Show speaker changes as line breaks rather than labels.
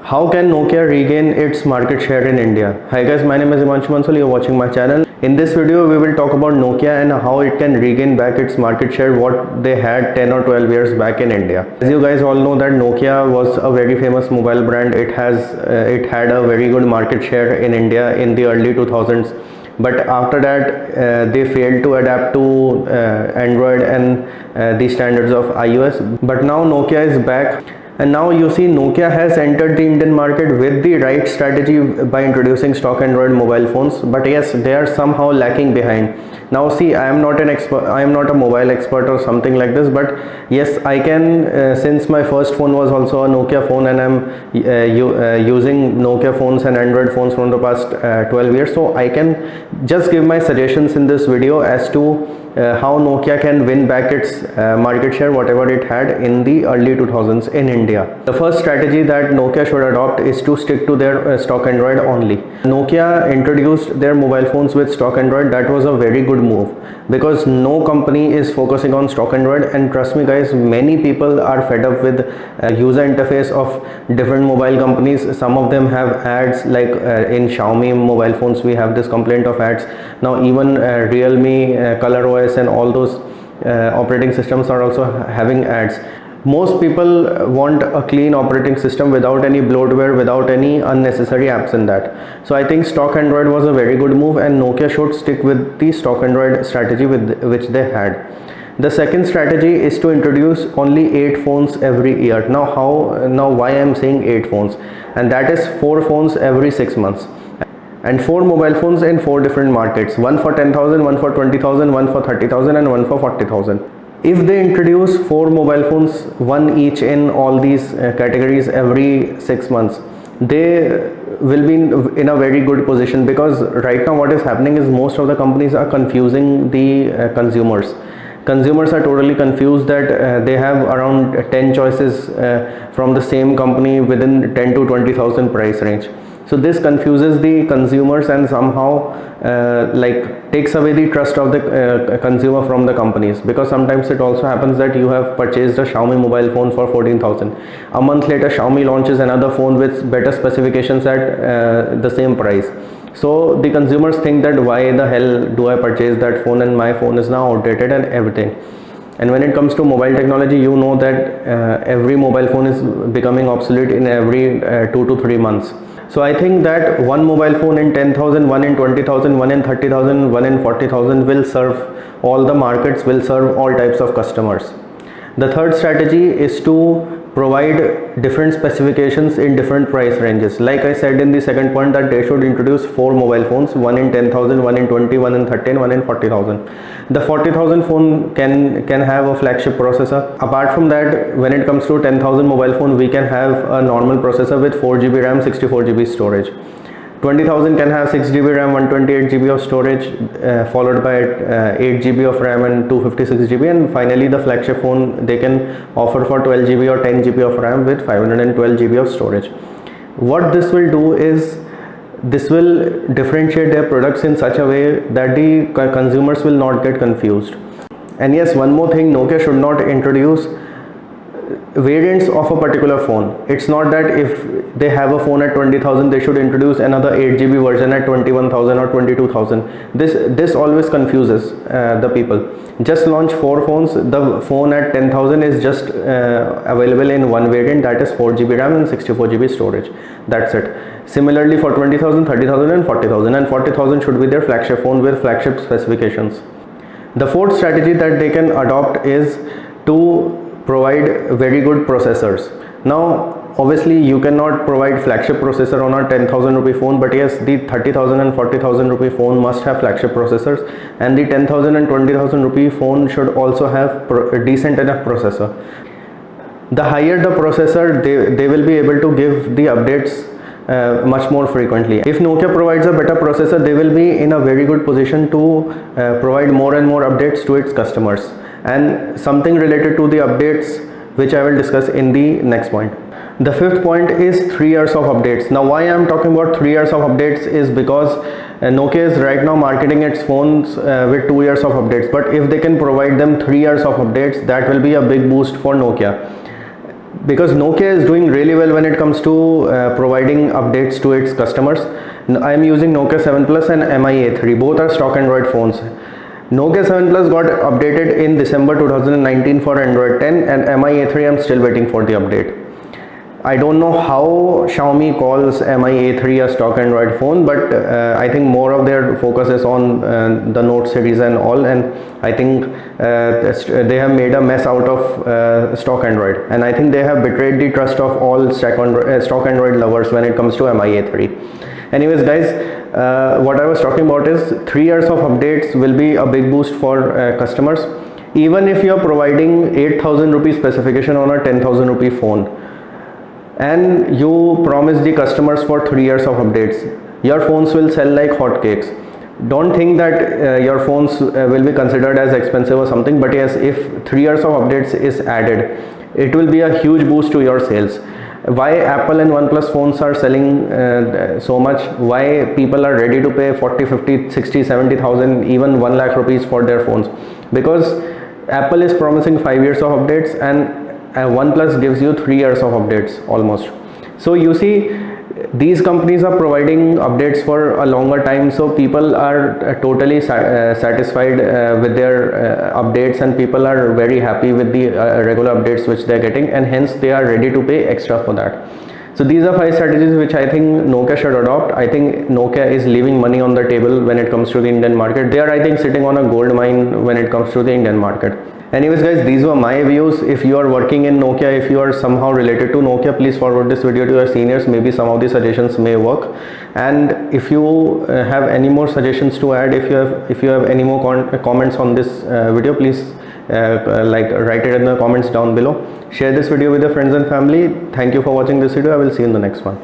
How can Nokia regain its market share in India? Hi guys, my name is Himanshu Mansal, you're watching my channel. In this video, we will talk about Nokia and how it can regain back its market share what they had 10 or 12 years back in India. As you guys all know that Nokia was a very famous mobile brand. It had a very good market share in India in the early 2000s. But after that, they failed to adapt to Android and the standards of iOS. But now Nokia is back. And now you see Nokia has entered the Indian market with the right strategy by introducing stock Android mobile phones. But yes, they are somehow lacking behind. Now see, I am not an expert, I am not a mobile expert or something like this, but yes, I can, since my first phone was also a Nokia phone and I'm using Nokia phones and Android phones from the past 12 years, so I can just give my suggestions in this video as to how Nokia can win back its market share whatever it had in the early 2000s in India. The first strategy that Nokia should adopt is to stick to their stock Android only. Nokia introduced their mobile phones with stock Android. That was a very good move because no company is focusing on stock Android, and trust me guys, many people are fed up with user interface of different mobile companies. Some of them have ads, like in Xiaomi mobile phones we have this complaint of ads. Now even Realme, ColorOS and all those operating systems are also having ads. Most people want a clean operating system without any bloatware, without any unnecessary apps in that. So I think stock Android was a very good move, and Nokia should stick with the stock Android strategy which they had. The second strategy is to introduce only 8 phones every year. Now why I am saying 8 phones, and that is 4 phones every 6 months. And 4 mobile phones in 4 different markets, one for 10,000, one for 20,000, one for 30,000 and one for 40,000. If they introduce 4 mobile phones, one each in all these categories every 6 months, they will be in a very good position, because right now what is happening is most of the companies are confusing the consumers. Consumers are totally confused that they have around 10 choices from the same company within 10 to 20,000 price range. So this confuses the consumers and somehow takes away the trust of the consumer from the companies, because sometimes it also happens that you have purchased a Xiaomi mobile phone for 14,000. A month later Xiaomi launches another phone with better specifications at the same price. So the consumers think that why the hell do I purchase that phone, and my phone is now outdated and everything. And when it comes to mobile technology, you know that every mobile phone is becoming obsolete in every 2 to 3 months. So I think that one mobile phone in 10,000, one in 20,000, one in 30,000, one in 40,000 will serve all the markets, will serve all types of customers. The third strategy is to provide different specifications in different price ranges. Like I said in the second point, that they should introduce 4 mobile phones, one in 10,000, one in 20, one in 30, and one in 40,000. The 40,000 phone can have a flagship processor. Apart from that, when it comes to 10,000 mobile phone, we can have a normal processor with 4 GB RAM, 64 GB storage. 20,000 can have 6 GB RAM, 128 GB of storage, followed by 8 GB of RAM and 256 GB, and finally the flagship phone they can offer for 12 GB or 10 GB of RAM with 512 GB of storage. What this will do is, this will differentiate their products in such a way that the consumers will not get confused. And yes, one more thing, Nokia should not introduce variants of a particular phone. It's not that if they have a phone at 20,000, they should introduce another 8 GB version at 21,000 or 22,000. This always confuses the people. Just launch 4 phones. The phone at 10,000 is just available in one variant, that is 4 GB RAM and 64 GB storage. That's it. Similarly for 20,000, 30,000 and 40,000, and 40,000 should be their flagship phone with flagship specifications. The fourth strategy that they can adopt is to provide very good processors. Now obviously you cannot provide flagship processor on a 10,000 rupee phone, but yes, the 30,000 and 40,000 rupee phone must have flagship processors, and the 10,000 and 20,000 rupee phone should also have a decent enough processor. The higher the processor, they will be able to give the updates much more frequently. If Nokia provides a better processor, they will be in a very good position to provide more and more updates to its customers. And something related to the updates which I will discuss in the next point. The fifth point is 3 years of updates. Now why I am talking about 3 years of updates is because Nokia is right now marketing its phones with 2 years of updates, but if they can provide them 3 years of updates, that will be a big boost for Nokia. because Nokia is doing really well when it comes to providing updates to its customers. I am using Nokia 7 Plus and Mi A3, both are stock Android phones. Nokia 7 Plus got updated in December 2019 for Android 10, and Mi A3 I'm still waiting for the update. I don't know how Xiaomi calls Mi A3 a stock Android phone, but I think more of their focus is on the Note series and all, and I think they have made a mess out of stock Android, and I think they have betrayed the trust of all stock Android lovers when it comes to Mi A3. Anyways guys, what I was talking about is 3 years of updates will be a big boost for customers. Even if you are providing 8,000 rupee specification on a 10,000 rupee phone, and you promise the customers for 3 years of updates, your phones will sell like hotcakes. Don't think that your phones will be considered as expensive or something, but yes, if 3 years of updates is added, it will be a huge boost to your sales. Why Apple and OnePlus phones are selling so much, why people are ready to pay 40, 50, 60, 70,000, even 1 lakh rupees for their phones, because Apple is promising 5 years of updates, and OnePlus gives you 3 years of updates almost. So you see, these companies are providing updates for a longer time, so people are totally satisfied with their updates, and people are very happy with the regular updates which they are getting, and hence they are ready to pay extra for that. So these are 5 strategies which I think Nokia should adopt. I think Nokia is leaving money on the table when it comes to the Indian market. They are, I think, sitting on a gold mine when it comes to the Indian market. Anyways guys, these were my views. If you are working in Nokia, if you are somehow related to Nokia, please forward this video to your seniors. Maybe some of the suggestions may work. And if you have any more suggestions to add, if you have any more comments on this video, please write it in the comments down below. Share this video with your friends and family. Thank you for watching this video. I will see you in the next one.